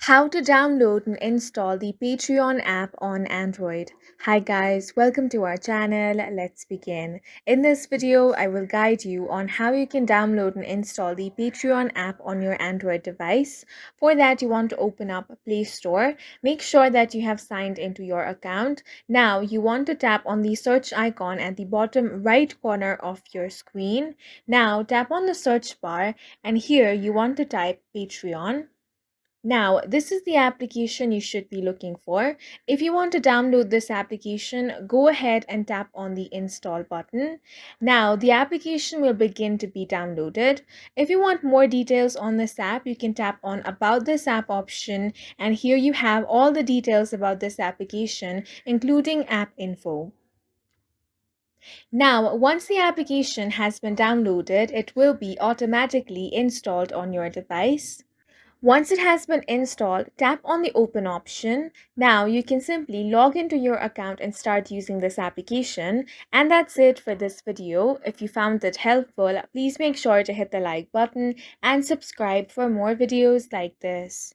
How to download and install the Patreon app on Android. Hi guys, welcome to our channel. Let's begin. In this video, I will guide you on how you can download and install the Patreon app on your Android device. For that, you want to open up Play Store. Make sure that you have signed into your account. Now, you want to tap on the search icon at the bottom right corner of your screen. Now, tap on the search bar and here you want to type Patreon. Now, this is the application you should be looking for. If you want to download this application, go ahead and tap on the install button. Now, the application will begin to be downloaded. If you want more details on this app, you can tap on About this app option, and here you have all the details about this application, including app info. Now, once the application has been downloaded, it will be automatically installed on your device. Once it has been installed, tap on the Open option. Now you can simply log into your account and start using this application. And that's it for this video. If you found it helpful, please make sure to hit the like button and subscribe for more videos like this.